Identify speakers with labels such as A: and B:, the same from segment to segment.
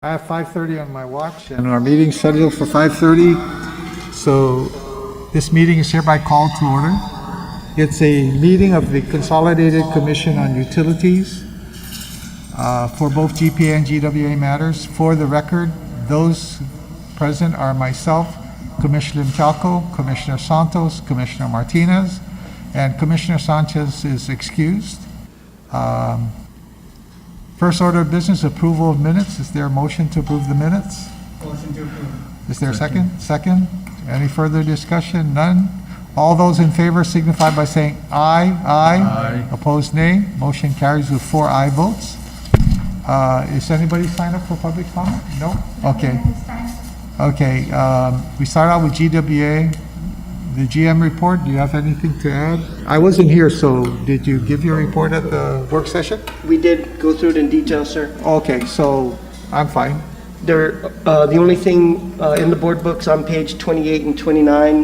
A: I have 5:30 on my watch, and our meeting's scheduled for 5:30. So this meeting is hereby called to order. It's a meeting of the Consolidated Commission on Utilities for both GPA and GWA matters. For the record, those present are myself, Commissioner Mchalco, Commissioner Santos, Commissioner Martinez, and Commissioner Sanchez is excused. First order of business, approval of minutes. Is there a motion to approve the minutes?
B: Motion to approve.
A: Is there a second? Second. Any further discussion? None. All those in favor signify by saying aye. Aye. Opposed, nay. Motion carries with 4 aye votes. Is anybody signed up for public comment? No? Okay. Okay. We start out with GWA. The GM report, do you have anything to add? I wasn't here, so did you give your report at the work session?
B: We did go through it in detail, sir.
A: Okay, so I'm fine.
B: The only thing in the board books on page 28 and 29,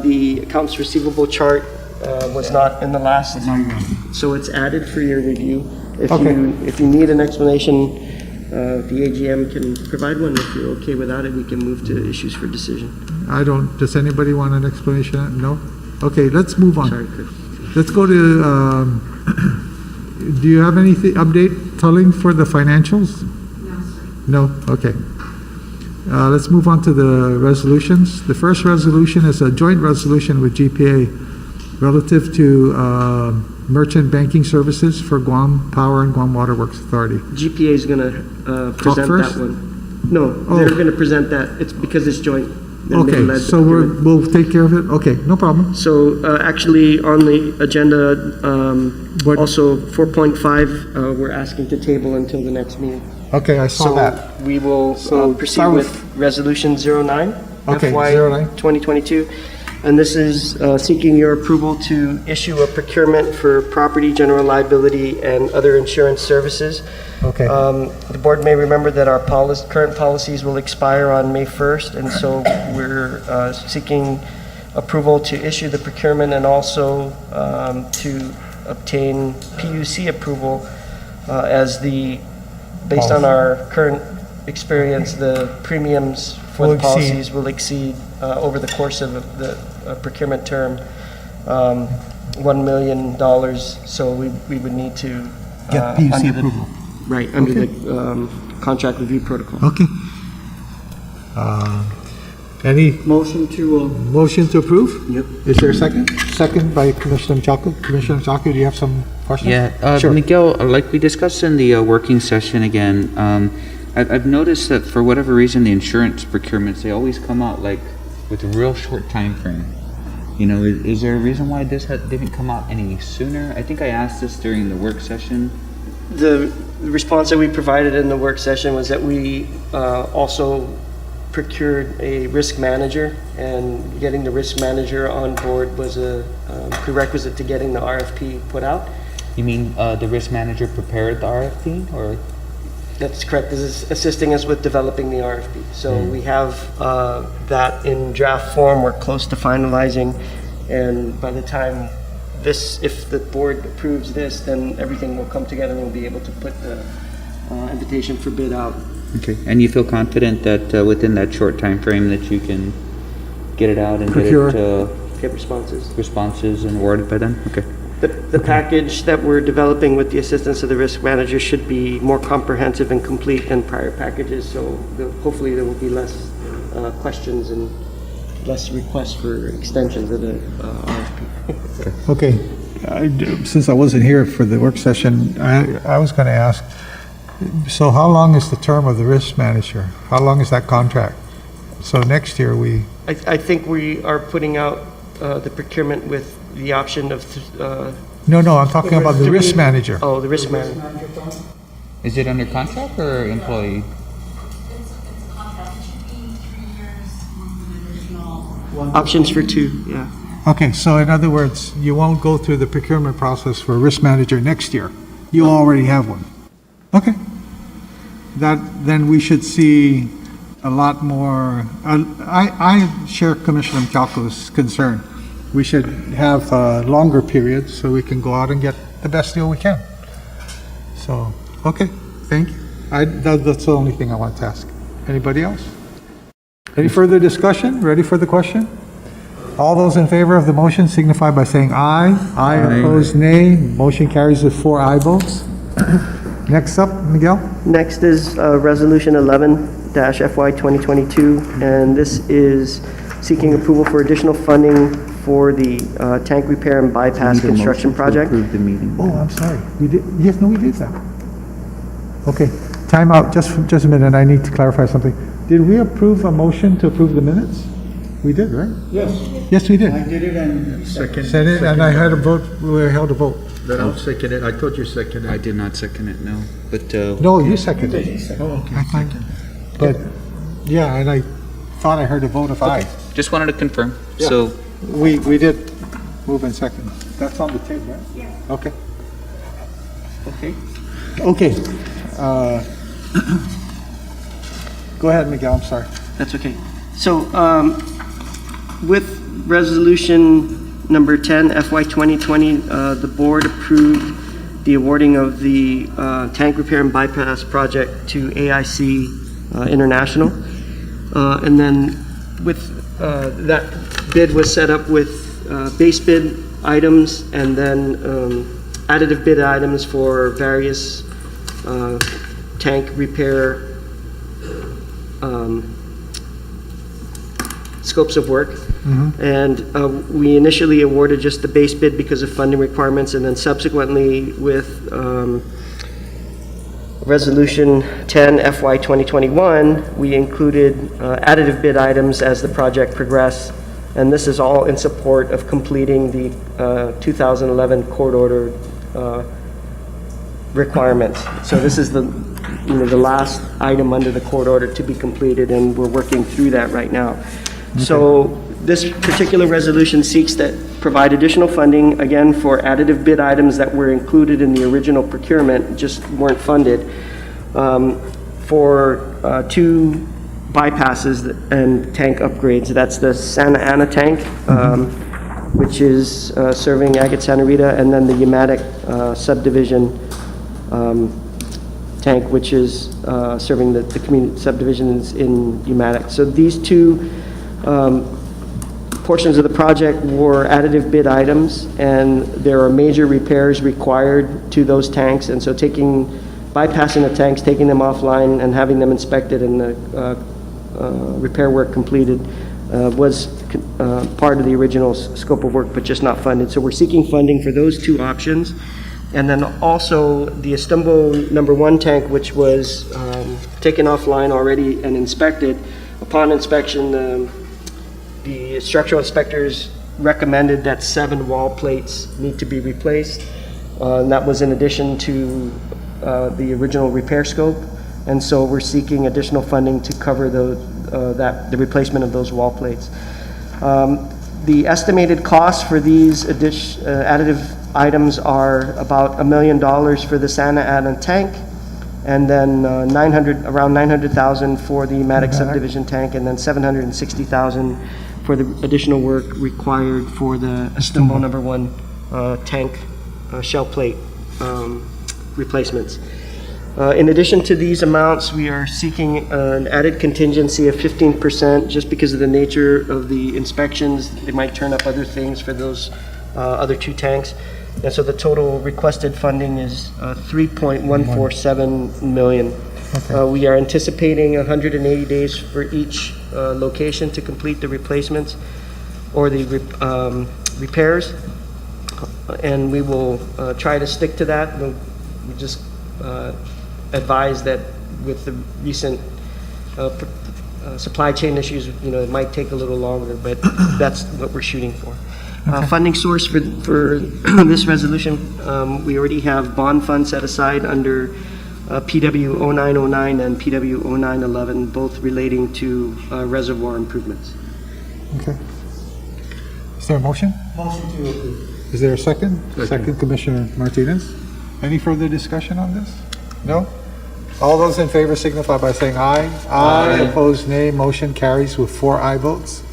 B: the accounts receivable chart was not in the last, so it's added for your review. If you need an explanation, the AGM can provide one. If you're okay without it, we can move to issues for decision.
A: I don't, does anybody want an explanation? No? Okay, let's move on.
B: Sorry, Chris.
A: Let's go to, do you have anything, update telling for the financials? No, sir. No? Okay. Let's move on to the resolutions. The first resolution is a joint resolution with GPA relative to merchant banking services for Guam Power and Guam Water Works Authority.
B: GPA is going to present that one. No, they're going to present that. It's because it's joint.
A: Okay, so we'll take care of it? Okay, no problem.
B: So actually on the agenda, also 4.5, we're asking to table until the next meeting.
A: Okay, I saw that.
B: So we will proceed with Resolution 09,
A: okay,
B: FY 2022. And this is seeking your approval to issue a procurement for property, general liability, and other insurance services.
A: Okay.
B: The board may remember that our current policies will expire on May 1st, and so we're seeking approval to issue the procurement and also to obtain PUC approval based on our current experience, the premiums for the policies will exceed over the course of the procurement term $1 million. So we would need to
A: get PUC approval.
B: Right, under the contract review protocol.
A: Okay. Any
B: Motion to
A: motion to approve?
B: Yep.
A: Is there a second? Second by Commissioner Mchalco. Commissioner Mchalco, do you have some questions?
C: Yeah,
A: Sure.
C: Miguel, like we discussed in the working session again, I've noticed that for whatever reason, the insurance procurements, they always come out like with a real short time frame. You know, is there a reason why this didn't come out any sooner? I think I asked this during the work session.
B: The response that we provided in the work session was that we also procured a risk manager, and getting the risk manager on board was a prerequisite to getting the RFP put out.
C: You mean the risk manager prepared the RFP, or?
B: That's correct. This is assisting us with developing the RFP. So we have that in draft form. We're close to finalizing, and by the time if the board approves this, then everything will come together and we'll be able to put the invitation for bid out.
C: Okay, and you feel confident that within that short time frame that you can get it out and
B: Get responses.
C: responses and awarded by then? Okay.
B: The package that we're developing with the assistance of the risk manager should be more comprehensive and complete than prior packages, so hopefully there will be less questions and less requests for extensions of the RFP.
A: Okay. Since I wasn't here for the work session, I was going to ask, so how long is the term of the risk manager? How long is that contract? So next year
B: I think we are putting out the procurement with the option of
A: No, I'm talking about the risk manager.
B: Oh, the risk manager.
C: Is it under contract or employee?
D: It's a contract. It should be 3 years with an additional.
B: Options for 2, yeah.
A: Okay, so in other words, you won't go through the procurement process for a risk manager next year. You already have one. Okay. Then we should see a lot more. I share Commissioner Mchalco's concern. We should have a longer period so we can go out and get the best deal we can. So, okay, thank you. That's the only thing I want to ask. Anybody else? Any further discussion? Ready for the question? All those in favor of the motion signify by saying aye. Aye. Opposed, nay. Motion carries with 4 aye votes. Next up, Miguel.
B: Next is Resolution 11-FY 2022, and this is seeking approval for additional funding for the tank repair and bypass construction project.
C: Approve the meeting.
A: Oh, I'm sorry. We did, yes, no, we did that. Okay, time out, just a minute, I need to clarify something. Did we approve a motion to approve the minutes? We did, right?
E: Yes,
A: Yes, we did.
E: I did it and second.
A: Said it, and I had a vote, we held a vote.
E: Then I'll second it. I thought you seconded.
C: I did not second it, no. But,
A: No, you seconded it.
E: Oh, okay.
A: I thought, but, yeah, and I thought I heard a vote of aye.
C: just wanted to confirm.
A: Yeah.
C: So,
A: We did move in second. That's on the tape, right? Yeah. Okay.
B: Okay.
A: Okay. Go ahead, Miguel, I'm sorry.
B: That's okay. So, with resolution number 10, FY 2020, the board approved the awarding of the tank repair and bypass project to AIC International. And then with that bid was set up with base bid items and then additive bid items for various tank repair scopes of work. And we initially awarded just the base bid because of funding requirements, and then subsequently with Resolution 10 FY 2021, we included additive bid items as the project progressed, and this is all in support of completing the 2011 court order requirements. So this is the last item under the court order to be completed, and we're working through that right now. So this particular resolution seeks to provide additional funding, again, for additive bid items that were included in the original procurement, just weren't funded, for 2 bypasses and tank upgrades. That's the Santa Ana tank, which is serving Agate Santa Rita, and then the Umatic subdivision tank, which is serving the community subdivisions in Umatic. So these 2 portions of the project were additive bid items, and there are major repairs required to those tanks, and so bypassing the tanks, taking them offline and having them inspected and the repair work completed was part of the original scope of work, but just not funded. So we're seeking funding for those 2 options. And then also the Istanbul number 1 tank, which was taken offline already and inspected. Upon inspection, the structural inspectors recommended that 7 wall plates need to be replaced. And that was in addition to the original repair scope. And so we're seeking additional funding to cover the replacement of those wall plates. The estimated cost for these additive items are about $1 million for the Santa Ana tank, and then around $900,000 for the Umatic subdivision tank, and then $760,000 for the additional work required for the Istanbul number 1 tank shell plate replacements. In addition to these amounts, we are seeking an added contingency of 15% just because of the nature of the inspections. They might turn up other things for those other 2 tanks. And so the total requested funding is $3.147 million. Okay. We are anticipating 180 days for each location to complete the replacements or the repairs, and we will try to stick to that. We just advise that with the recent supply chain issues, it might take a little longer, but that's what we're shooting for. Funding source for this resolution, we already have bond funds set aside under PW 0909 and PW 0911, both relating to reservoir improvements.
A: Okay. Is there a motion?
E: Motion to approve.
A: Is there a second? Second, Commissioner Martinez. Any further discussion on this? No? All those in favor signify by saying aye. Aye. Opposed, nay. Motion carries with 4 aye votes.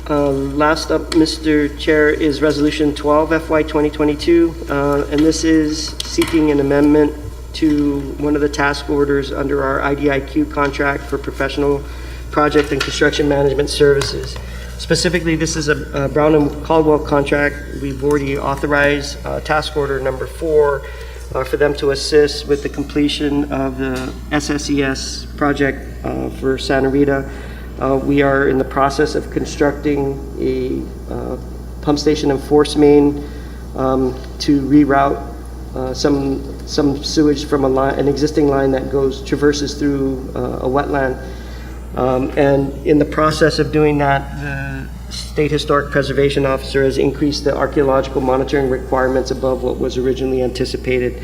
B: Last up, Mr. Chair, is Resolution 12 FY 2022, and this is seeking an amendment to one of the task orders under our IDIQ contract for professional project and construction management services. Specifically, this is a Brown and Caldwell contract. We've already authorized task order number 4 for them to assist with the completion of the SSES project for Santa Rita. We are in the process of constructing a pump station and force main to reroute some sewage from an existing line that traverses through a wetland. And in the process of doing that, the State Historic Preservation Officer has increased the archaeological monitoring requirements above what was originally anticipated.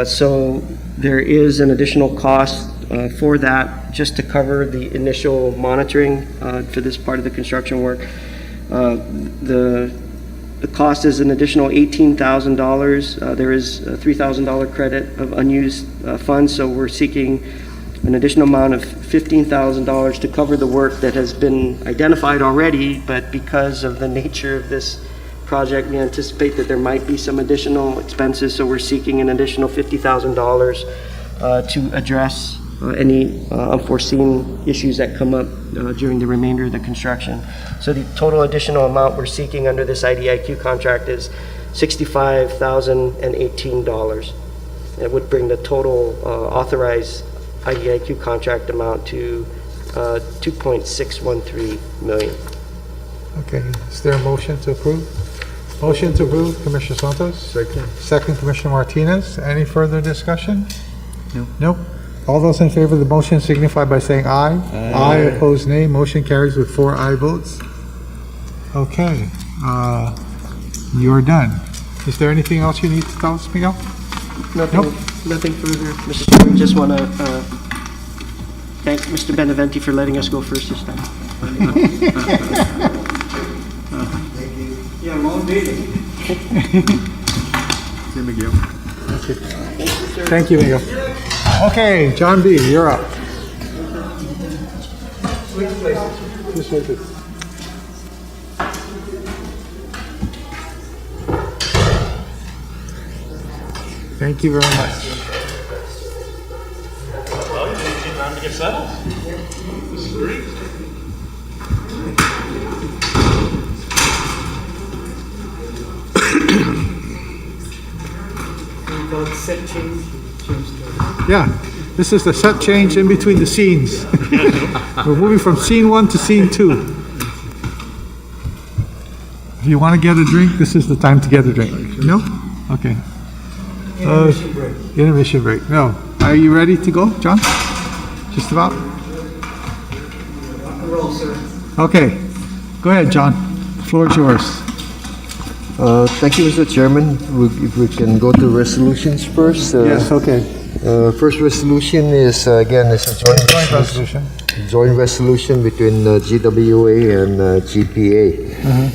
B: So there is an additional cost for that, just to cover the initial monitoring for this part of the construction work. The cost is an additional $18,000. There is a $3,000 credit of unused funds, so we're seeking an additional amount of $15,000 to cover the work that has been identified already, but because of the nature of this project, we anticipate that there might be some additional expenses, so we're seeking an additional $50,000 to address any unforeseen issues that come up during the remainder of the construction. So the total additional amount we're seeking under this IDIQ contract is $65,018. It would bring the total authorized IDIQ contract amount to $2.613 million.
A: Okay, is there a motion to approve? Motion to approve, Commissioner Santos.
E: Second.
A: Second, Commissioner Martinez. Any further discussion?
C: No.
A: Nope. All those in favor of the motion signify by saying aye. Aye. Opposed, nay. Motion carries with 4 aye votes. Okay, you're done. Is there anything else you need to tell us, Miguel?
B: Nothing further, Mr. Chairman. Just want to thank Mr. Beneventi for letting us go first this time.
E: Yeah, long meeting. See Miguel.
A: Thank you, Miguel. Okay, John B., you're up. This way, please. Thank you very much.
F: Well, you take time to get settled. This is great.
A: Yeah, this is the set change in between the scenes. We're moving from scene 1 to scene 2. If you want to get a drink, this is the time to get a drink. No? Okay. Intermission break. Intermission break. No. Are you ready to go, John? Just about?
E: Roll, sir.
A: Okay. Go ahead, John. The floor is yours.
G: Thank you, Mr. Chairman. If we can go to resolutions first.
A: Yes, okay.
G: First resolution is, again, it's a joint resolution. Joint resolution between GWA and GPA.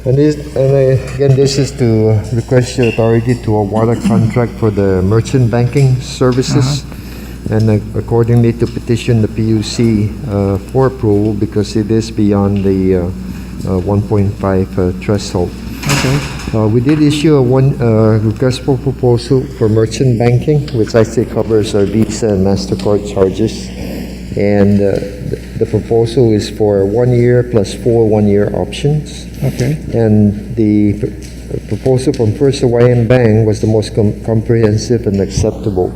G: Again, this is to request the authority to award a contract for the merchant banking services, and accordingly to petition the PUC for approval because it is beyond the 1.5 threshold.
A: Okay.
G: We did issue a request for proposal for merchant banking, which actually covers our Visa and MasterCard charges. And the proposal is for 1 year plus 4 one-year options.
A: Okay.
G: And the proposal from First Hawaiian Bank was the most comprehensive and acceptable.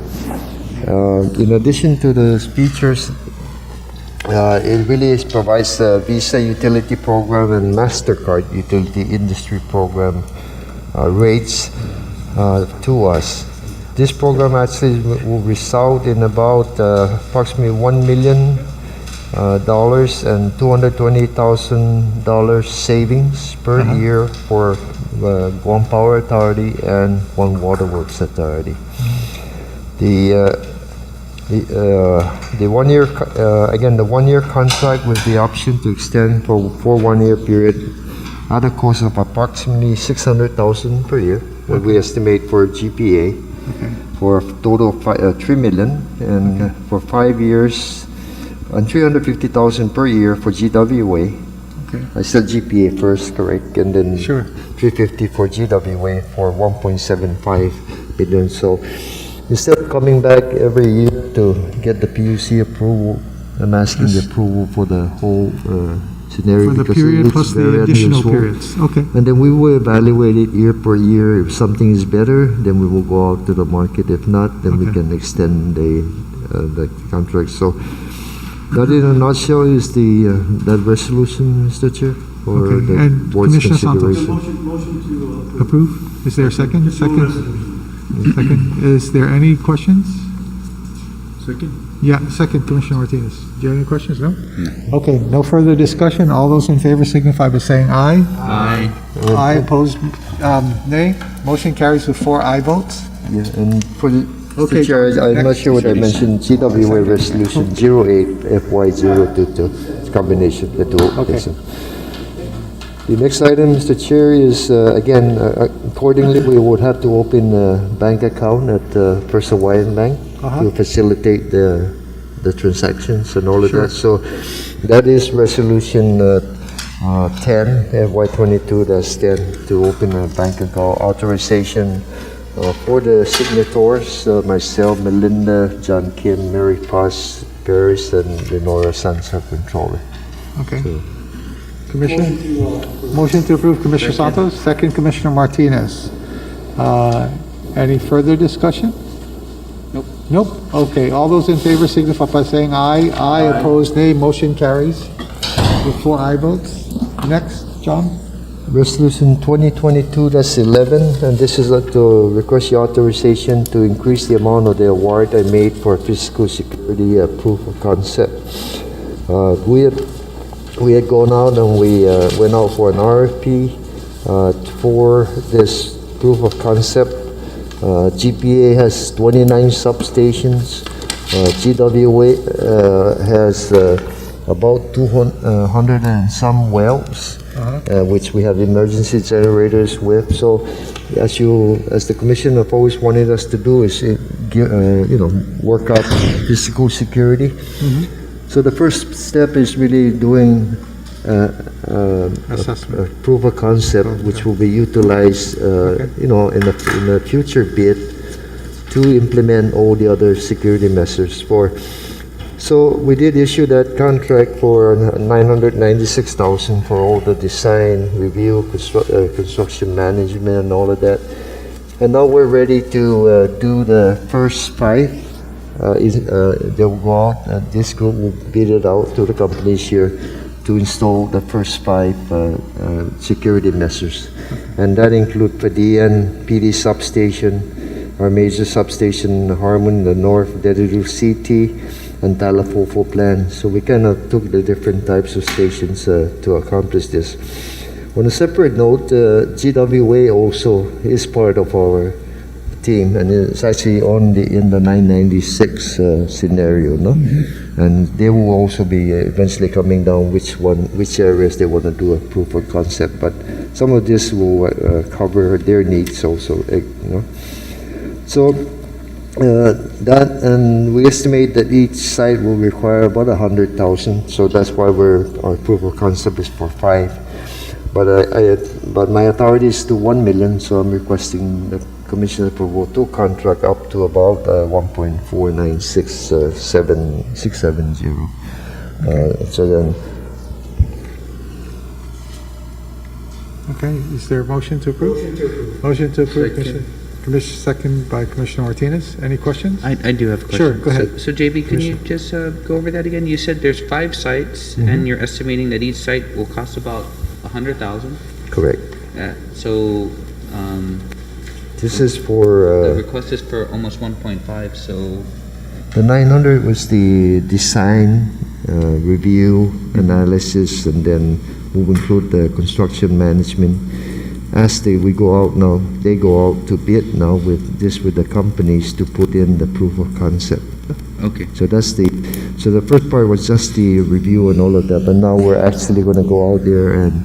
G: In addition to the features, it really provides a Visa utility program and MasterCard utility industry program rates to us. This program actually will result in about approximately $1 million and $220,000 savings per year for Guam Power Authority and Guam Waterworks Authority. The 1 year, again, the 1 year contract with the option to extend for 1 year period at a cost of approximately $600,000 per year, what we estimate for GPA, for a total of $3 million, and for 5 years, and $350,000 per year for GWA.
A: Okay.
G: I said GPA first, correct, and then
A: Sure.
G: $350 for GWA for $1.75 billion. So instead of coming back every year to get the PUC approval. I'm asking the approval for the whole scenario
A: For the
G: because it
A: period
G: looks
A: plus the
G: very
A: additional
G: unusual.
A: periods. Okay.
G: And then we will evaluate it year per year. If something is better, then we will go out to the market. If not, then we
A: Okay.
G: can extend the contract. So that in a nutshell is that resolution, Mr. Chair, for
A: Okay.
G: the
A: And
G: board's
A: Commissioner Santos?
G: consideration.
E: Motion to
A: Approve? Is there a second? Second? Second. Is there any questions?
E: Second.
A: Yeah, second, Commissioner Martinez. Do you have any questions? No? Okay, no further discussion. All those in favor signify by saying aye.
C: Aye.
A: Aye, opposed, nay. Motion carries with 4 aye votes.
G: Yeah, and for the,
A: Okay,
G: Mr. Chair, I'm not
A: next.
G: sure what I mentioned, GWA Resolution 08 FY022, it's combination, the two.
A: Okay.
G: Yes, sir. The next item, Mr. Chair, is, again, accordingly, we would have to open a bank account at First Hawaiian Bank to facilitate the transactions and all of that. So that is Resolution 10, FY22-10, to open a bank account authorization for the signatories, myself, Melinda, John Kim, Mary Paz, Paris, and Lenora Sansa, Controller.
A: Okay. Commissioner? Motion to approve, Commissioner Santos. Second, Commissioner Martinez. Any further discussion?
C: Nope.
A: Nope. Okay, all those in favor signify by saying aye. Aye, opposed, nay. Motion carries with 4 aye votes. Next, John?
G: Resolution 2022-11, and this is to request the authorization to increase the amount of the award I made for physical security proof of concept. We had gone out and we went out for an RFP for this proof of concept. GPA has 29 substations. GWA has about 200 and some wells. Which we have emergency generators with. So, as the Commission have always wanted us to do is, work out physical security. So the first step is really doing
A: Assessment.
G: a proof of concept, which will be utilized, in a future bid to implement all the other security measures for. So we did issue that contract for $996,000 for all the design, review, construction management, and all of that. And now we're ready to do the first 5. They will go out, and this group will bid it out to the companies here to install the first 5 security measures. And that include Padian PD substation, our major substation in Harmon, the North, Dedidu CT, and Talafofo plan. So we kind of took the different types of stations to accomplish this. On a separate note, GWA also is part of our team, and it's actually in the 996 scenario, no? And they will also be eventually coming down which areas they want to do a proof of concept. But some of this will cover their needs also, So. And we estimate that each site will require about 100,000. So that's why our proof of concept is for 5. But my authority is to 1 million. So I'm requesting the Commission approval to contract up to about 1.496670. So then.
A: Okay, is there a motion to approve? Motion to approve. Commissioner, second by Commissioner Martinez. Any questions?
C: I do have a question.
A: Sure, go ahead.
C: So JB, can you just go over that again? You said there's 5 sites, and you're estimating that each site will cost about 100,000.
G: Correct.
C: So
G: This is for.
C: the request is for almost 1.5. So
G: The 900 was the design, review, analysis, and then we'll include the construction management. As we go out now, they go out to bid now with the companies to put in the proof of concept.
C: okay.
G: So so the first part was just the review and all of that, but now we're actually going to go out there, and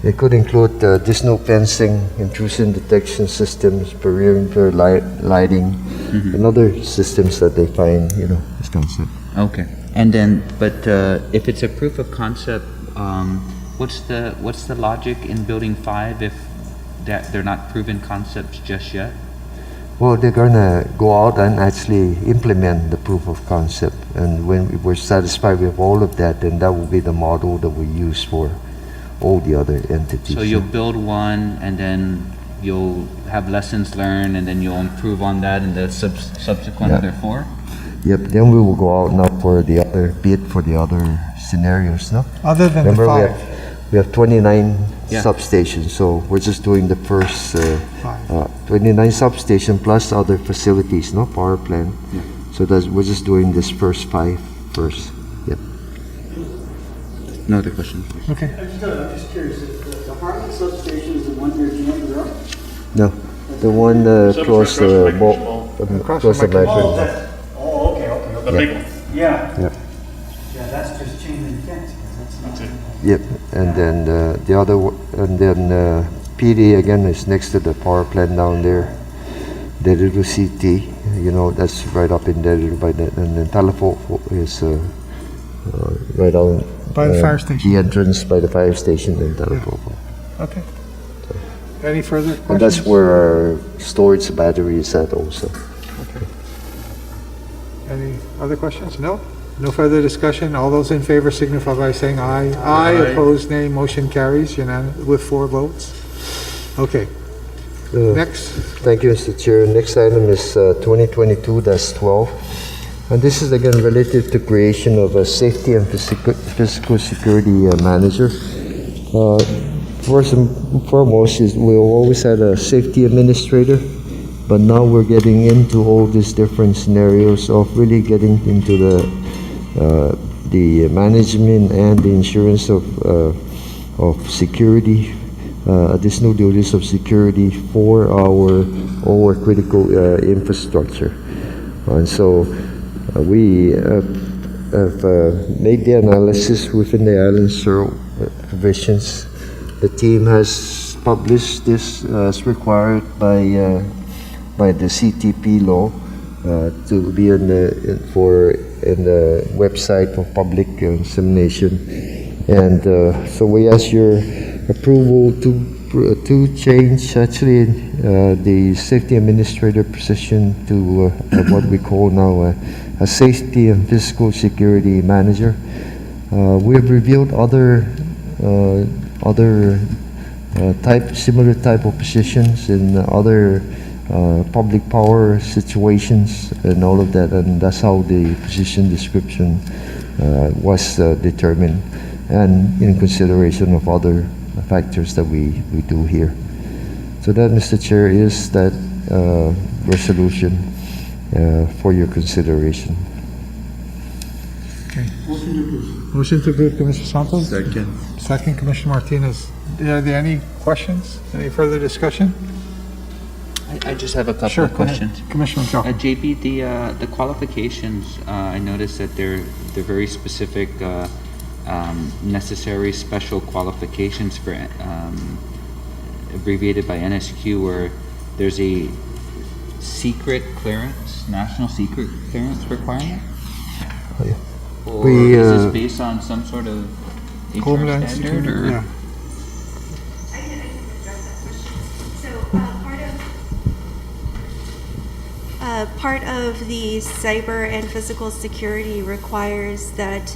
G: it could include additional fencing, intrusion detection systems, perimeter lighting, and other systems that they find, this concept.
C: Okay. And then, but if it's a proof of concept, what's the logic in building 5 if that they're not proven concepts just yet?
G: Well, they're gonna go out and actually implement the proof of concept. And when we're satisfied with all of that, then that will be the model that we use for all the other entities.
C: So you'll build one, and then you'll have lessons learned, and then you'll improve on that in the subsequent
G: Yeah.
C: other 4?
G: Yep, then we will go out now for the other bid for the other scenarios, no?
A: Other than the
G: Remember,
A: 5.
G: we have 29
C: Yeah.
G: substations, so we're just doing the first
A: 5.
G: 29 substation plus other facilities, no? Power plant. So we're just doing this first 5 first. Yep.
C: No other questions?
A: Okay.
E: I'm just curious, the Harlan substation is the one near Juniper Road?
G: No, the one close
F: across the
G: the
F: Micro Mall.
G: close the
A: Micro
G: Micro.
E: Oh, okay.
F: The big one.
E: Yeah.
G: Yep.
E: Yeah, that's just chain link fence, 'cause that's not.
G: Yep, and then the other, and then PD again is next to the power plant down there. The little CT, you know, that's right up in there by the, and then telephone is right on.
A: By the fire station.
G: The entrance by the fire station and telephone.
A: Okay. Any further questions?
G: And that's where our storage battery is at also.
A: Any other questions? No? No further discussion? All those in favor signify by saying aye. Aye, opposed, nay, motion carries with 4 votes. Okay. Next,
G: Thank you, Mr. Chair. Next item is 2022-12. And this is again related to creation of a safety and physical security manager. First and foremost is we always had a safety administrator, but now we're getting into all these different scenarios of really getting into the management and the insurance of security, additional duties of security for our critical infrastructure. And so we have made the analysis within the Island Zero provisions. The team has published this as required by the CTP law to be in the website for public dissemination. And so we ask your approval to change actually the safety administrator position to what we call now a safety and physical security manager. We've reviewed other similar type of positions in other public power situations and all of that, and that's how the position description was determined, and in consideration of other factors that we do here. So that, Mr. Chair, is that resolution for your consideration.
A: okay. Motion to approve, Commissioner Santos?
E: Second.
A: Second, Commissioner Martinez. Are there any questions? Any further discussion?
C: I just have a couple
A: Sure,
C: of
A: go ahead.
C: questions.
A: Commissioner Joe.
C: JP, the qualifications, I noticed that they're very specific, necessary special qualifications for, abbreviated by NSQ, where there's a secret clearance, national secret clearance requirement?
G: yeah.
C: Or
G: We,
C: is this based on some sort of HR
A: Homeland
C: standard?
A: Security,
C: Or
A: yeah.
D: I can address that question. So, part of the cyber and physical security requires that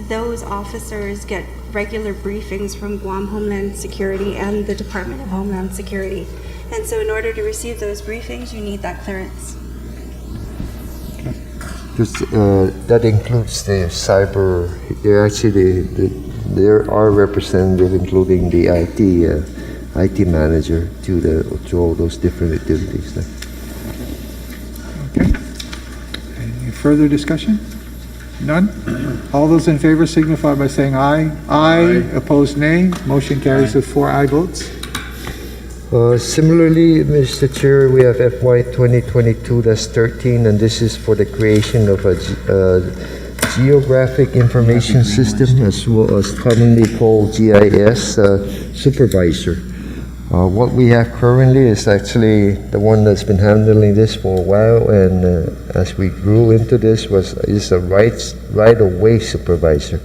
D: those officers get regular briefings from Guam Homeland Security and the Department of Homeland Security. And so in order to receive those briefings, you need that clearance.
G: Because that includes the cyber. They're actually there are representative, including the IT manager to all those different activities.
A: Okay. Any further discussion? None? All those in favor signify by saying aye. Aye. Opposed, nay. Motion carries with 4 aye votes.
G: Similarly, Mr. Chair, we have FY 2022-13, and this is for the creation of a geographic information system, as well as commonly called GIS supervisor. What we have currently is actually the one that's been handling this for a while, and as we grew into this, is a right-of-way supervisor.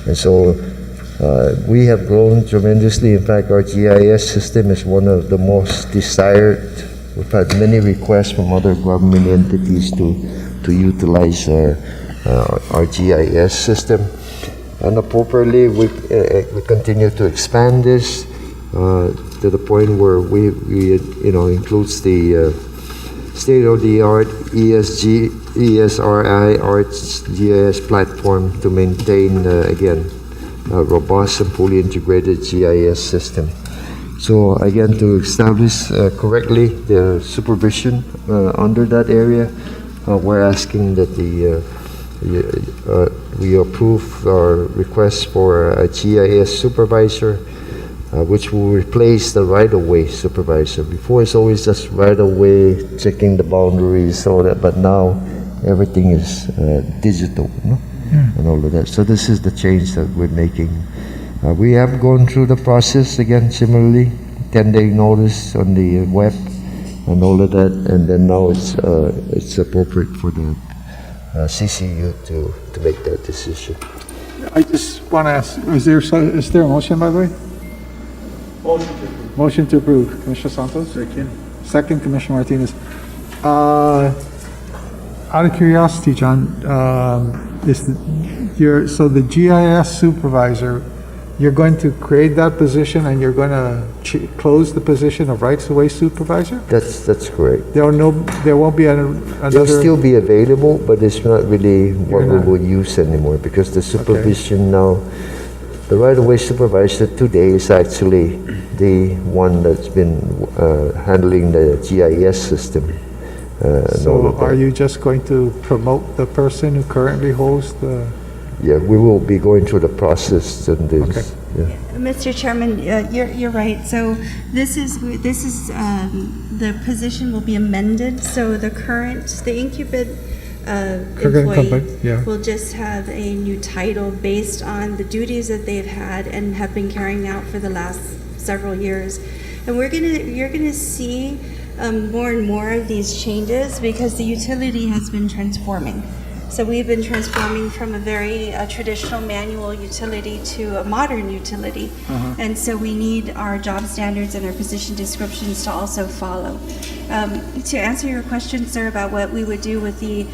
G: And so we have grown tremendously. In fact, our GIS system is one of the most desired we've had many requests from other government entities to utilize our GIS system. And appropriately, we continue to expand this to the point where we includes the state-of-the-art ESRI ArcGIS platform to maintain, again, a robust and fully integrated GIS system. So again, to establish correctly the supervision under that area, we're asking that we approve our request for a GIS supervisor, which will replace the right-of-way supervisor. Before, it's always just right-of-way, checking the boundaries, but now everything is digital, no? And all of that. So this is the change that we're making. We have gone through the process again, similarly, 10-day notice on the web and all of that, and then now it's appropriate for the CCU to make that decision.
A: I just want to ask, is there a motion, by the way? Motion to approve. Commissioner Santos? Second, Commissioner Martinez. Out of curiosity, John, so the GIS supervisor, you're going to create that position and you're going to close the position of rights-of-way supervisor?
G: That's correct.
A: There won't be another...
G: They'll still be available, but it's not really what we will use anymore, because the supervision now, the right-of-way supervisor today is actually the one that's been handling the GIS system.
A: So are you just going to promote the person who currently holds the...
G: Yeah, we will be going through the process and this.
A: Okay.
G: Yeah.
D: Mr. Chairman, you're right. So this is the position will be amended. So the Incubid employee will just have a new title based on the duties that they've had and have been carrying out for the last several years. And you're gonna see more and more of these changes because the utility has been transforming. So we've been transforming from a very traditional manual utility to a modern utility. And so we need our job standards and our position descriptions to also follow. To answer your question, sir, about what we would do with the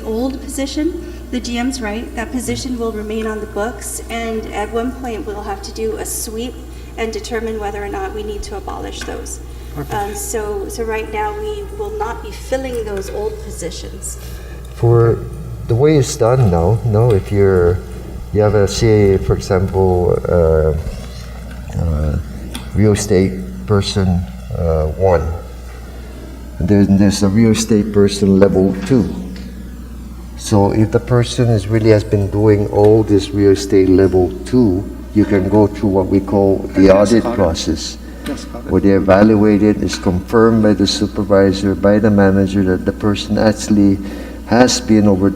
D: old position, the GM's right, that position will remain on the books, and at one point we'll have to do a sweep and determine whether or not we need to abolish those. So right now we will not be filling those old positions.
G: For the way it's done now, if you have a, say, for example, real estate person 1, and there's a real estate person level 2. So if the person has been doing all this real estate level 2, you can go through what we call the audit process, where they evaluate it, it's confirmed by the supervisor, by the manager, that the person actually has been over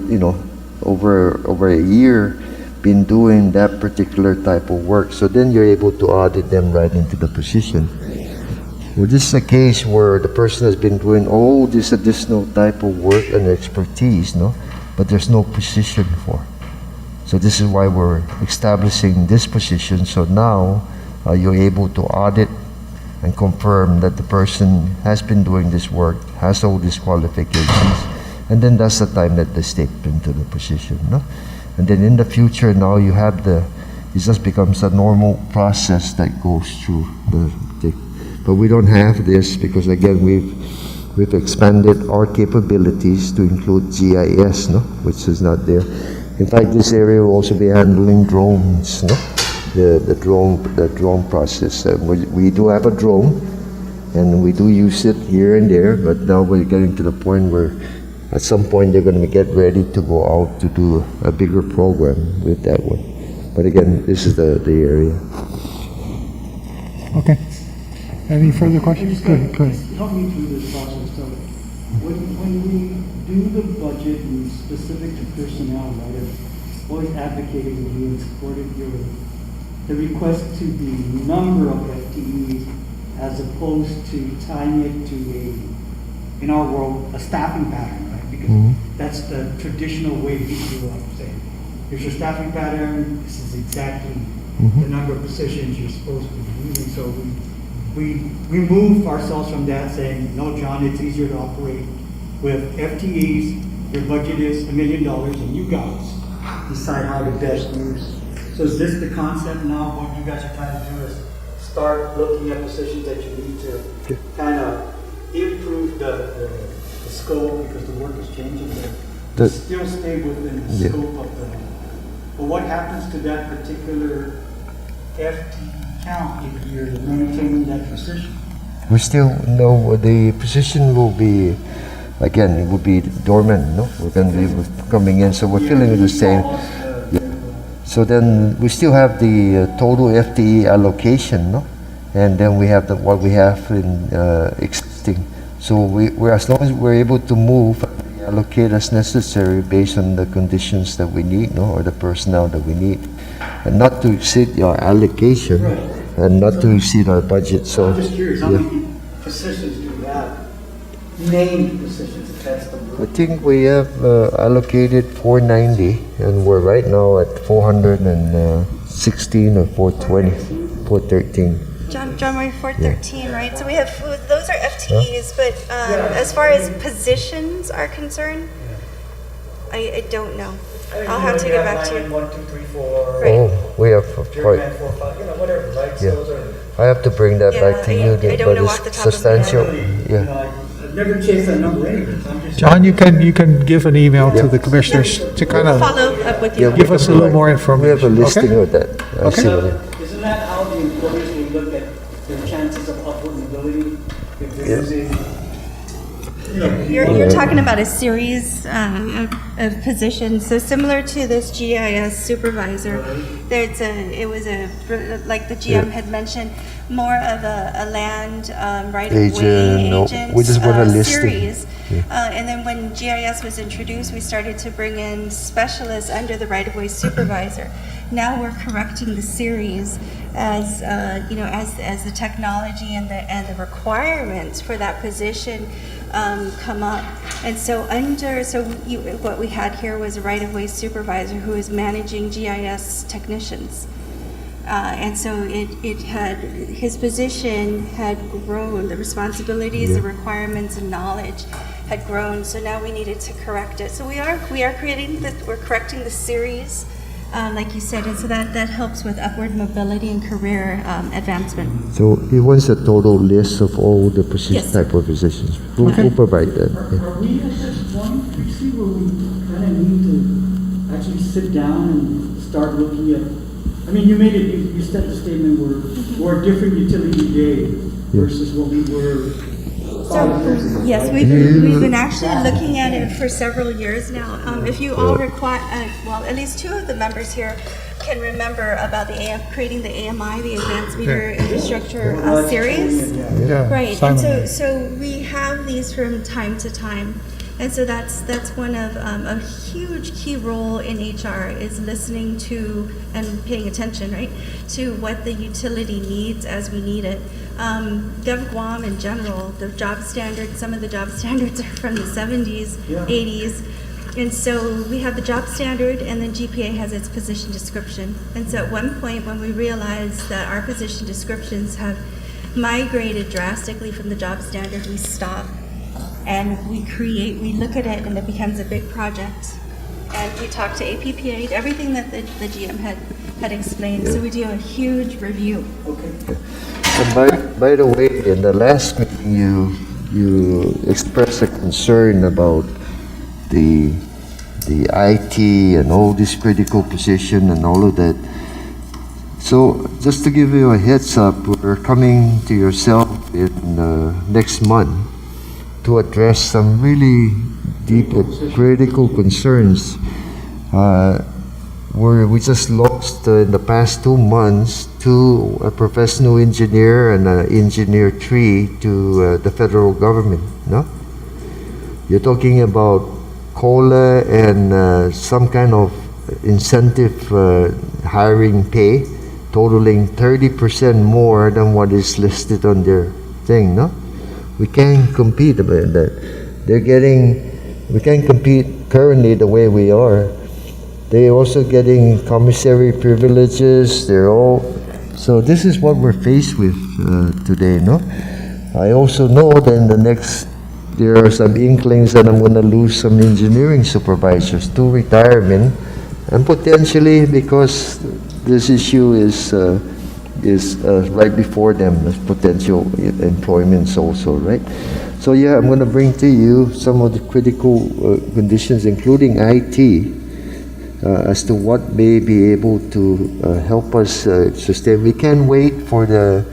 G: a year been doing that particular type of work. So then you're able to audit them right into the position. Well, this is a case where the person has been doing all this additional type of work and expertise, but there's no position for. So this is why we're establishing this position. So now you're able to audit and confirm that the person has been doing this work, has all these qualifications, and then that's the time that they step into the position. And then in the future, now you have it just becomes a normal process that goes through the but we don't have this because, again, we've expanded our capabilities to include GIS, which is not there. In fact, this area will also be handling drones, the drone process. We do have a drone, and we do use it here and there, but now we're getting to the point where at some point they're going to get ready to go out to do a bigger program with that one. But again, this is the area.
A: Okay. Any further questions? Go ahead.
E: Help me through this process. So when we do the budget and specific to personnel, right, I've always advocated with you and supported the request to the number of FTEs as opposed to tying it to in our world, a staffing pattern, right? Because that's the traditional way we grew up saying, here's your staffing pattern, this is exactly the number of positions you're supposed to be using. So we we remove ourselves from that, saying, no, John, it's easier to operate with FTEs. Your budget is $1 million, and you guys decide how to best use. So is this the concept now? What you guys are trying to do is start looking at positions that you need to kind of improve the scope, because the work is changing, but still stay within the scope of the. But what happens to that particular FTE count if you're maintaining that position?
G: We still know the position will be, again, it will be dormant, no? We're going to be coming in, so we're filling the same. So then we still have the total FTE allocation, no? And then we have what we have in existing. So we're as long as we're able to move, allocate as necessary based on the conditions that we need, no, or the personnel that we need, and not to exceed our allocation, and not to exceed our budget. So
E: I'm just curious, how many positions do we have? Named positions, if that's the
G: I think we have allocated 490, and we're right now at 416 or 420, 413.
D: John, we're 413, right? So we have, those are FTEs, but as far as positions are concerned, I don't know. I'll have to get back to you.
F: 1, 2, 3, 4.
D: Right.
G: Oh, we have
F: Chairman, 4, 5, whatever, right?
G: Yeah.
F: So those are.
G: I have to bring that back to you,
D: I don't
G: but
D: know off the
G: it's
D: top of my head.
G: substantial. Yeah.
E: I've never chased that number anyways. I'm just.
A: John, you can give an email to the commissioners to kind of
D: Follow up with you.
A: give us a little more information.
G: We have a listing
A: okay?
G: of that. I see what it.
E: Isn't that how the employees will look at their chances of upward mobility? If they're using,
D: You're talking about a series of positions. So similar to this GIS supervisor, it was like the GM had mentioned, more of a land right-of-way
G: Agent, no,
D: agent
G: we just want a listing.
D: series. And then when GIS was introduced, we started to bring in specialists under the right-of-way supervisor. Now we're correcting the series as as the technology and the requirements for that position come up. And so what we had here was a right-of-way supervisor who is managing GIS technicians. And so his position had grown, the responsibilities, the requirements and knowledge had grown. So now we needed to correct it. So we're correcting the series, like you said, and so that helps with upward mobility and career advancement.
G: So he wants a total list of all the
D: Yes.
G: type of positions. We'll provide that. Yeah.
E: are we at this point, Tracy, where we kind of need to actually sit down and start looking at, I mean, you said the statement, we're a different utility day versus what we were 5 years ago.
D: Yes, we've been actually looking at it for several years now. If you all at least two of the members here can remember about creating the AMI, the Advanced Meter Infrastructure series.
A: Yeah,
D: Right,
A: Simon.
D: and so we have these from time to time. And so that's one of a huge key role in HR is listening to and paying attention, right, to what the utility needs as we need it. GovGuam in general, the job standards, some of the job standards are from the 70s, 80s. And so we have the job standard, and then GPA has its position description. And so at one point when we realized that our position descriptions have migrated drastically from the job standard, we stop. And we look at it, and it becomes a big project. And we talk to APPA, everything that the GM had explained. So we do a huge review.
G: And by the way, in the last meeting, you expressed a concern about the IT and all this critical position and all of that. So just to give you a heads up, we're coming to yourself in next month to address some really deep critical concerns. We just lost in the past 2 months a professional engineer and an engineer 3 to the federal government. No, you're talking about COLA and some kind of incentive hiring pay, totaling 30% more than what is listed on their thing. No. We can't compete about that. We can't compete currently the way we are. They're also getting commissary privileges. They're all So this is what we're faced with today, no? I also know that in the next, there are some inklings that I'm going to lose some engineering supervisors to retirement, and potentially because this issue is right before them, as potential employments also, right? So yeah, I'm going to bring to you some of the critical conditions, including IT, as to what may be able to help us sustain. We can't wait for the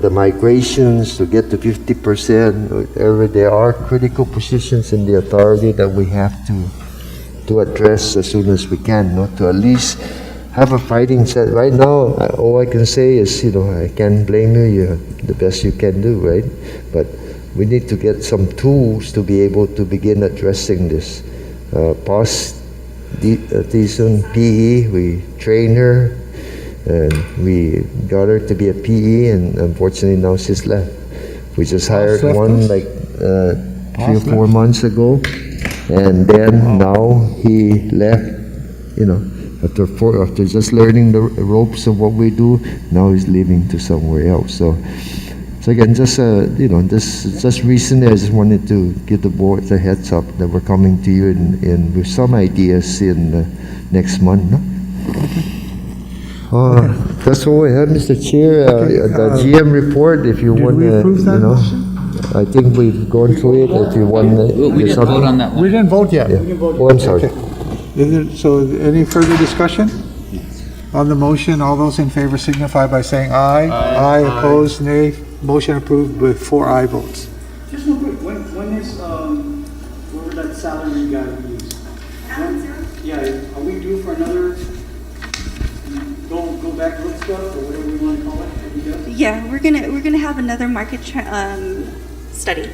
G: migrations to get to 50%. Whatever, there are critical positions in the authority that we have to address as soon as we can, no? To at least have a fighting set. Right now, all I can say is, I can't blame you. You're the best you can do, right? But we need to get some tools to be able to begin addressing this. Tison PE, we train her, and we got her to be a PE, and unfortunately now she's left. We just hired one like 3 or 4 months ago, and then now he left, after just learning the ropes of what we do, now he's leaving to somewhere else. So again, just recently, I just wanted to give the board the heads up that we're coming to you with some ideas in next month. No? That's all I have, Mr. Chair. The GM report, if you want to, I think we've gone through it. If you want,
C: We didn't vote on that one.
A: We didn't vote yet.
G: Yeah. Oh, I'm sorry.
A: So any further discussion? On the motion, all those in favor signify by saying aye. Aye. Opposed, nay. Motion approved with 4 aye votes.
E: Just real quick, when is, whatever that salary guy we use? Yeah, are we due for another, go back look stuff, or whatever we want to call it? Are we done?
D: Yeah, we're gonna have another market study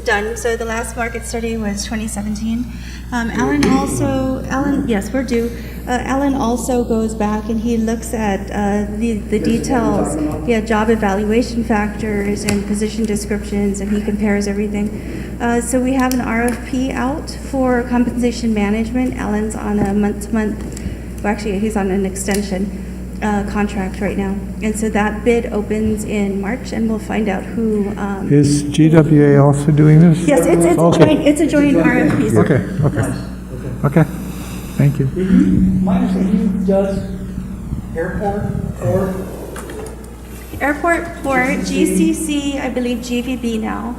D: done. So the last market study was 2017. Yes, we're due. Alan also goes back and he looks at the details, job evaluation factors and position descriptions, and he compares everything. So we have an RFP out for compensation management. Alan's on a month-to-month, well, actually he's on an extension contract right now. And so that bid opens in March, and we'll find out who.
A: Is GWA also doing this?
D: Yes, it's a joint RFP.
A: Okay. Thank you.
E: My understanding, he does airport or?
D: Airport, port, GCC, I believe GVB now,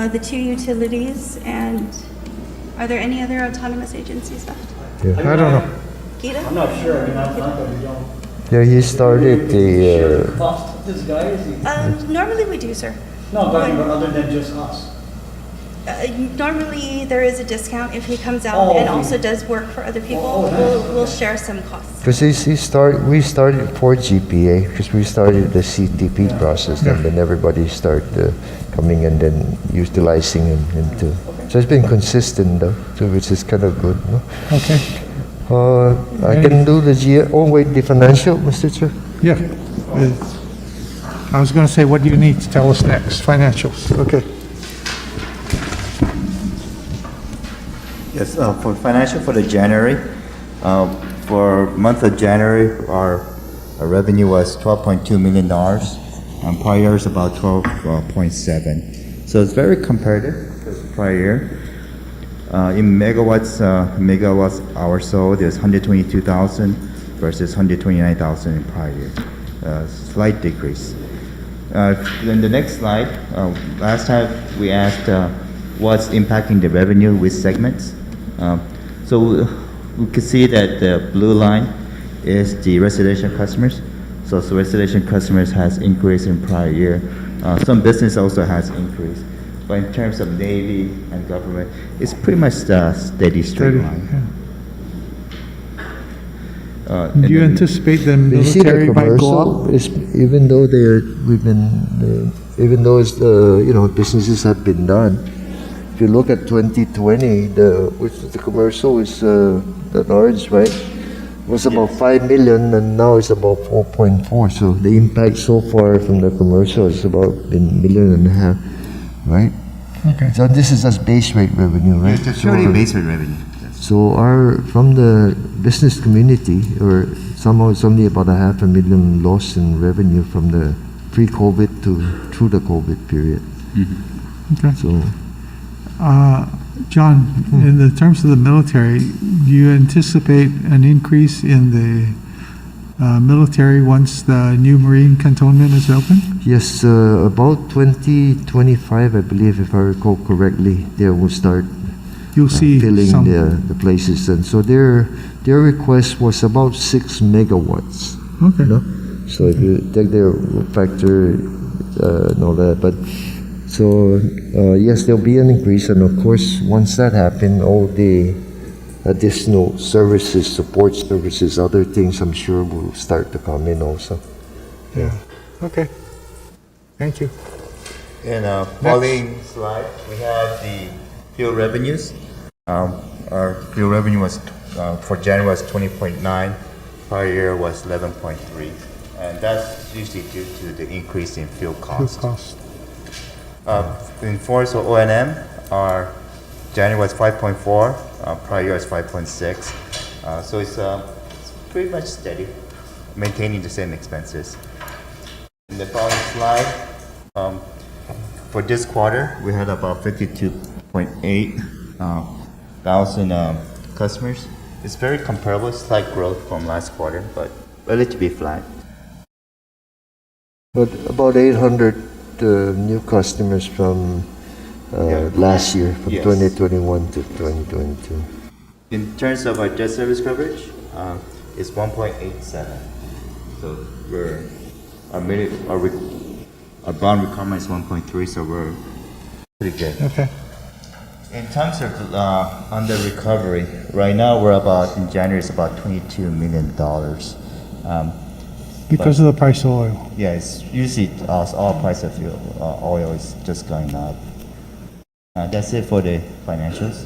D: the 2 utilities, and are there any other autonomous agencies left?
A: I don't know.
D: Gita?
E: I'm not sure, I mean, not that we don't.
G: Yeah, he started the.
E: Cost this guy, is he?
D: Normally we do, sir.
E: No, but other than just us.
D: Normally there is a discount if he comes out and also does work for other people. We'll share some costs.
G: Because we started for GPA, because we started the CTP process, and then everybody started coming and then utilizing him into. So it's been consistent though, so which is kind of good. No?
A: Okay.
G: I can do the the financial, Mr. Chair?
A: Yeah. I was going to say, what do you need to tell us next? Financials. Okay.
H: Yes, for financial for the January, for month of January, our revenue was $12.2 million. Prior year is about 12.7. So it's very comparative with the prior year. In megawatt hour sold, there's 122,000 versus 129,000 in prior year. Slight decrease. Then the next slide, last time we asked what's impacting the revenue with segments. So we can see that the blue line is the residential customers. So residential customers has increased in prior year. Some business also has increased. But in terms of Navy and government, it's pretty much the steady straight line.
A: Do you anticipate the
G: You see the
A: military might go
G: commercial
A: up?
G: is, even though businesses have been done. If you look at 2020, the commercial is the large, right? Was about 5 million, and now it's about 4.4. So the impact so far from the commercial is about $1.5 million, right?
A: Okay.
G: So this is just base rate revenue, right?
H: It's purely base rate revenue.
G: So from the business community, or somehow it's only about $500,000 loss in revenue from the pre-COVID to through the COVID period.
A: Okay.
G: So
A: John, in the terms of the military, do you anticipate an increase in the military once the new Marine cantonment is open?
G: yes, about 2025, I believe, if I recall correctly, they will start
A: You'll see
G: filling
A: some.
G: the places, and so their request was about 6 megawatts.
A: Okay.
G: You know? So if you take their factor and all that, but so yes, there'll be an increase, and of course, once that happens, all the additional services, support services, other things, I'm sure will start to come in also.
A: Yeah. Okay. Thank you.
H: In following slide, we have the fuel revenues. Our fuel revenue was for January was 20.9, prior year was 11.3, and that's usually due to the increase in fuel cost.
A: Cost.
H: In force or O&M, our January was 5.4, prior year was 5.6, so it's pretty much steady, maintaining the same expenses. In the following slide, for this quarter, we had about 52.8 thousand customers. It's very comparable, slight growth from last quarter, but relatively flat.
G: But about 800 new customers from last year, from
H: Yes.
G: 2021 to 2022.
H: In terms of our debt service coverage, it's 1.87. So our bond requirement is 1.3, so we're pretty good.
A: Okay.
H: In terms of on the recovery, right now we're about, in January, it's about $22 million.
A: Because of the price of oil.
H: Yeah, it's usually all price of fuel, oil is just going up. That's it for the financials.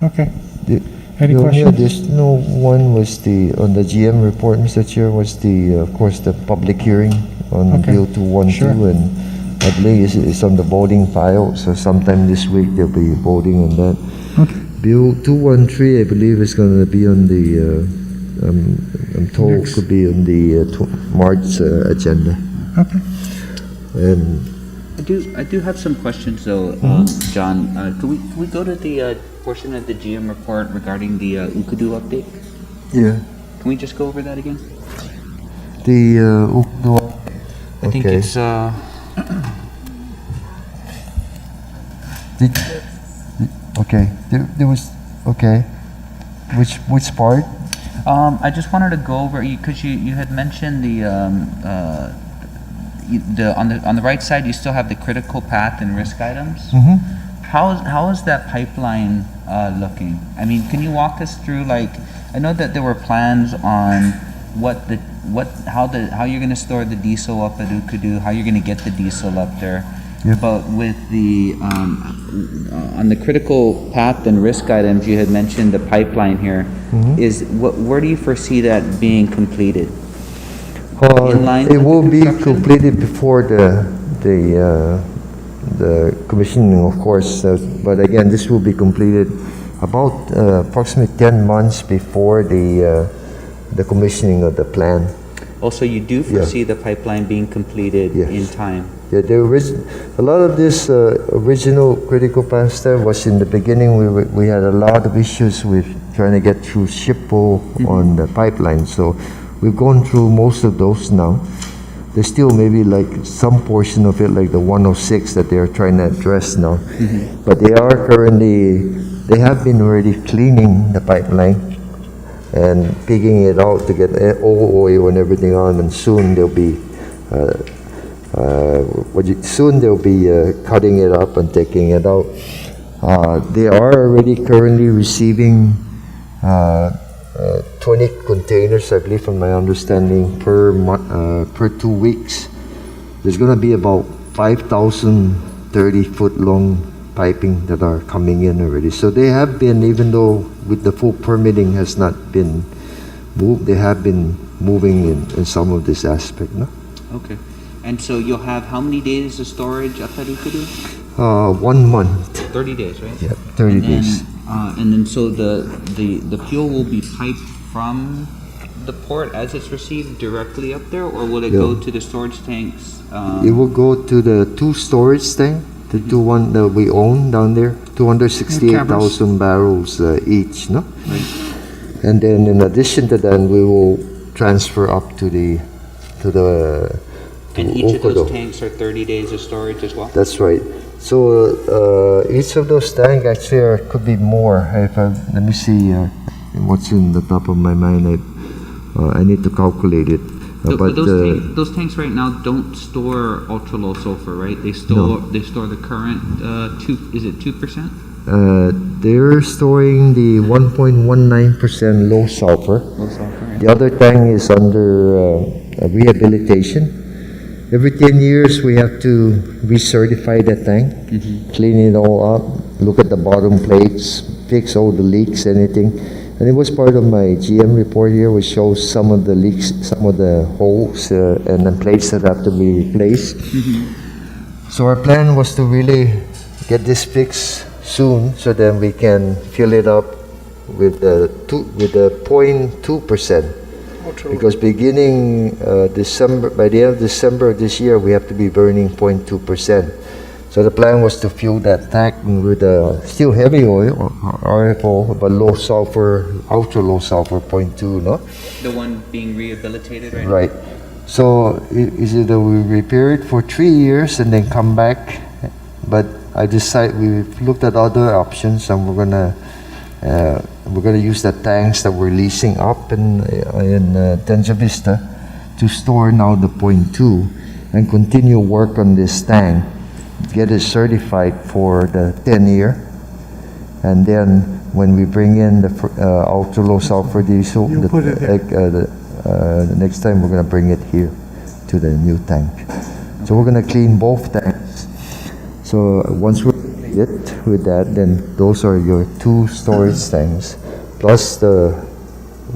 A: Okay.
G: The
A: Any
G: only
A: questions?
G: additional one was on the GM report, Mr. Chair, was of course, the public hearing on
A: Okay.
G: Bill 212,
A: Sure.
G: and I believe it's on the voting file, so sometime this week they'll be voting on that.
A: Okay.
G: Bill 213, I believe, is going to be on the, I'm told,
A: Next.
G: could be on the March agenda.
A: Okay.
G: And
C: I do have some questions though, John. Can we go to the portion of the GM report regarding the Ukadu update?
G: yeah,
C: Can we just go over that again? I think
G: okay.
C: it's
G: Okay, there was, okay. Which part?
C: I just wanted to go over because you had mentioned on the right side you still have the critical path and risk items.
G: Mm-hmm.
C: How is that pipeline looking? I mean, can you walk us through, like, I know that there were plans on how you're going to store the diesel up at Ukadu, how you're going to get the diesel up there.
G: Yep.
C: But with the on the critical path and risk items, you had mentioned the pipeline here.
G: Mm-hmm.
C: Where do you foresee that being completed? In line
G: It
C: with
G: will
C: the
G: be
C: construction?
G: completed before the commissioning, of course, but again, this will be completed about approximately 10 months before the commissioning of the plan.
C: Also, you do foresee the pipeline being completed
G: Yes.
C: in time.
G: Yeah, a lot of this original critical path stuff was in the beginning. We had a lot of issues with trying to get through SHPO on the pipeline. So we've gone through most of those now. There's still maybe like some portion of it, like the 106 that they're trying to address now. But they have been already cleaning the pipeline and pigging it out to get old oil and everything on, and soon they'll be cutting it up and taking it out. They are already currently receiving 20 containers, I believe, from my understanding, per 2 weeks. There's going to be about 5,000 30-foot long piping that are coming in already. So they have been, even though with the full permitting has not been moved, they have been moving in some of this aspect. No?
C: Okay. And so you'll have how many days of storage up at Ukadu?
G: 1 month.
C: 30 days, right?
G: Yeah, 30
C: And then,
G: days.
C: And then so the fuel will be piped from the port as it's received directly up there, or will it go to the storage tanks?
G: It will go to the 2 storage tank, the 2 that we own down there, 268,000 barrels each, no?
C: Right.
G: And then in addition to that, we will transfer up to the
C: And each of
G: Okodo.
C: those tanks are 30 days of storage as well?
G: That's right. So each of those tanks actually could be more. Let me see what's in the top of my mind. I need to calculate it.
C: But those tanks right now don't store ultra low sulfur, right? They store the current 2%?
G: They're storing the 1.19% low sulfur.
C: Low sulfur. Right?
G: The other tank is under rehabilitation. Every 10 years, we have to recertify the tank, clean it all up, look at the bottom plates, fix all the leaks, anything. And it was part of my GM report here, which shows some of the leaks, some of the holes and the plates that have to be replaced. So our plan was to really get this fixed soon, so then we can fill it up with the 0.2%. Because beginning December, by the end of December of this year, we have to be burning 0.2%. So the plan was to fuel that tank with still heavy oil, RFO, but low sulfur, ultra low sulfur 0.2, no?
C: The one being rehabilitated right now?
G: Right. So is it that we repair it for 3 years and then come back? But we've looked at other options, and we're gonna use the tanks that we're leasing up in Tenja Vista to store now the 0.2 and continue work on this tank, get it certified for the 10-year, and then when we bring in the ultra low sulfur diesel, the next time we're gonna bring it here to the new tank. So we're gonna clean both tanks. So once we it with that, then those are your 2 storage tanks plus the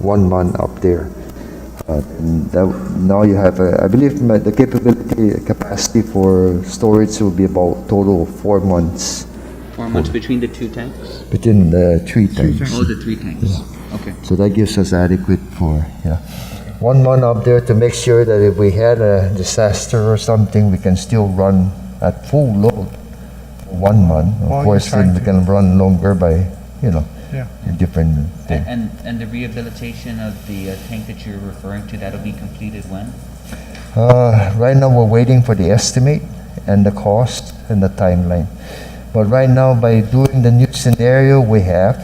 G: 1 month up there. Now you have I believe the capacity for storage will be about total of 4 months.
C: 4 months between the 2 tanks?
G: Between the 3 tanks.
C: Oh, the 3 tanks. Okay.
G: So that gives us adequate for 1 month up there to make sure that if we had a disaster or something, we can still run at full load. 1 month. Of course, then we can run longer by, different thing.
C: And the rehabilitation of the tank that you're referring to, that'll be completed when?
G: Right now, we're waiting for the estimate and the cost and the timeline. But right now, by doing the new scenario we have,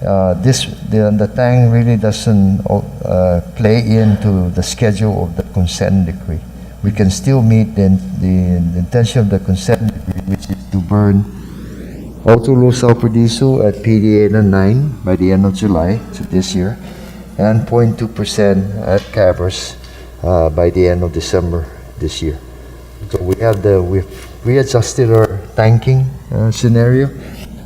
G: the tank really doesn't play into the schedule of the consent decree. We can still meet the intention of the consent decree, which is to burn ultra low sulfur diesel at PD 8 and 9 by the end of July this year, and 0.2% at Cavers by the end of December this year. So we've readjusted our tanking scenario.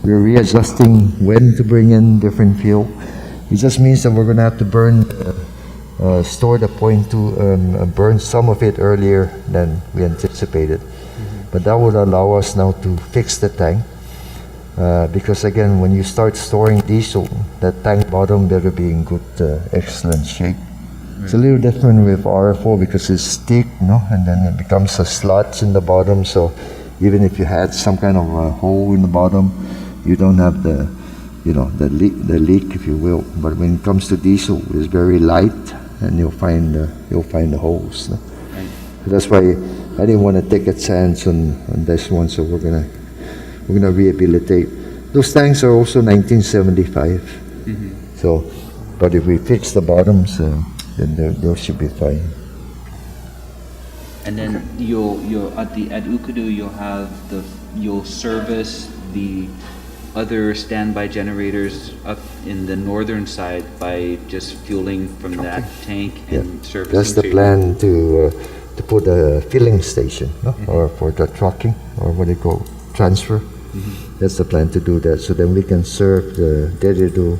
G: We're readjusting when to bring in different fuel. It just means that we're going to have to store the 0.2, burn some of it earlier than we anticipated. But that would allow us now to fix the tank. Because again, when you start storing diesel, that tank bottom better be in good, excellent shape. Right. It's a little different with RFO because it's thick, and then it becomes a slot in the bottom. So even if you had some kind of a hole in the bottom, you don't have the leak, if you will. But when it comes to diesel, it's very light, and you'll find the holes. No? Right. So that's why I didn't want to take a chance on this one. So we're gonna rehabilitate. Those tanks are also 1975. So, but if we fix the bottoms, then they should be fine.
C: And then you'll at Ukudu you'll service the other standby generators up in the northern side by just fueling from that tank and servicing.
G: That's the plan to put a filling station, or for the trucking, or what they call transfer. That's the plan to do that. So then we can serve the Deredo,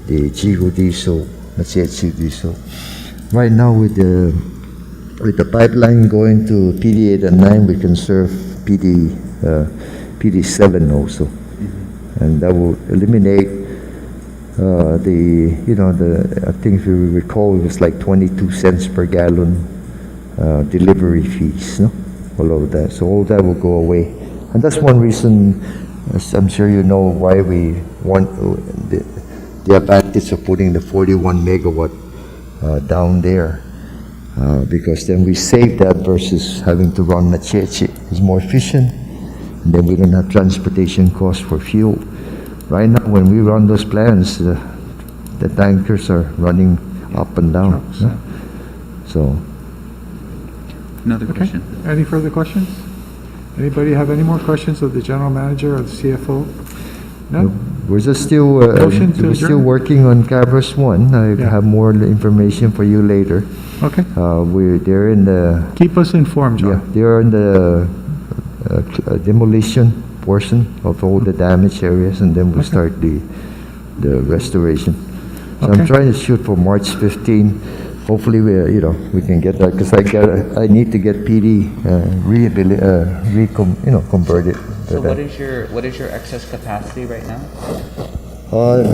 G: the Jigo diesel, the CHC diesel. Right now with the pipeline going to PD 8 and 9, we can serve PD 7 also. And that will eliminate I think if you recall, it was like 22 cents per gallon delivery fees, no? All of that. So all that will go away. And that's one reason, as I'm sure you know, why we want the advantage of putting the 41 megawatt down there. Because then we save that versus having to run Macheche. It's more efficient, and then we don't have transportation costs for fuel. Right now, when we run those plants, the tankers are running up and down. Yeah? So,
C: Another
A: Okay.
C: question.
A: Any further questions? Anybody have any more questions of the general manager or the CFO? No?
G: we're just still
A: Motion to
G: we're still
A: adjourn?
G: working on Cabras 1. I
A: Yeah.
G: have more information for you later.
A: Okay.
G: They're in the
A: Keep us informed, John.
G: they're in the demolition portion of all the damaged areas, and then we'll start the restoration. So
A: Okay.
G: I'm trying to shoot for March 15. Hopefully we can get that, because I need to get PD converted.
C: So what is your excess capacity right now?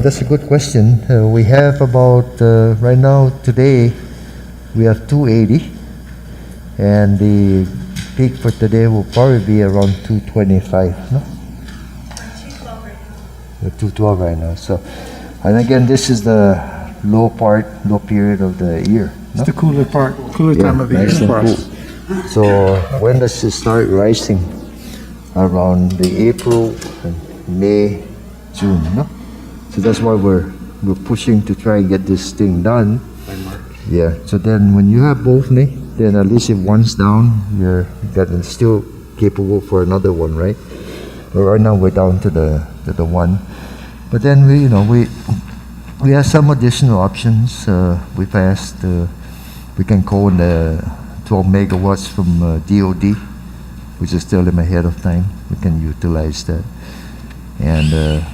G: That's a good question. We have about right now today we have 280, and the peak for today will probably be around 225. No, 212 right now. So, and again, this is the low period of the year.
A: It's the cooler time of the year
G: nice and
A: for
G: cool.
A: us.
G: So when does it start rising? Around the April, and May, June, no? So that's why we're pushing to try and get this thing done.
C: By March.
G: Yeah. So then when you have both, then at least if one's down, you're still capable for another one, right? But right now we're down to the one. But then we have some additional options. We've asked we can call the 12 megawatts from DOD, which is still ahead of time. We can utilize that. And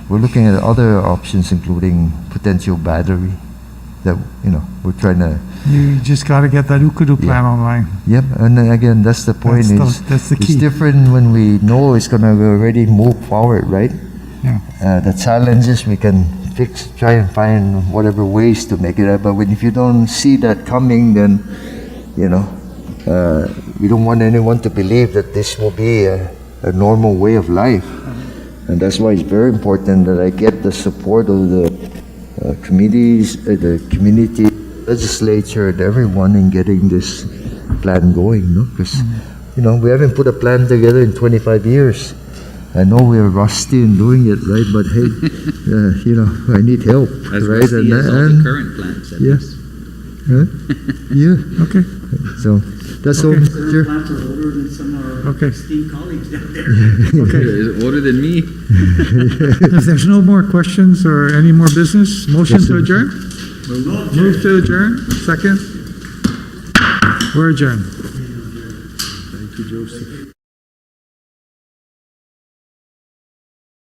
G: we're looking at other options, including potential battery that, we're trying to.
A: You just got to get that Ukudu plan online.
G: Yep, and then again, that's the point.
A: That's the key.
G: It's different when we know it's going to already move forward, right?
A: Yeah.
G: The challenges we can try and find whatever ways to make it up. But if you don't see that coming, then, we don't want anyone to believe that this will be a normal way of life. And that's why it's very important that I get the support of the committees, the community, legislature, and everyone in getting this plan going, no? Because, we haven't put a plan together in 25 years. I know we're rusty in doing it, right? But hey, I need help,
C: As
G: right?
C: risky as all the current plans.
G: Yes. Huh? Yeah.
A: Okay.
G: So that's all.
A: Okay.
G: Sure.
E: Plants are older than some of our
A: Okay.
E: esteemed colleagues down there.
A: Okay.
C: Is it older than me?
A: If there's no more questions or any more business, motion to adjourn? Move to adjourn. Second. We're adjourned.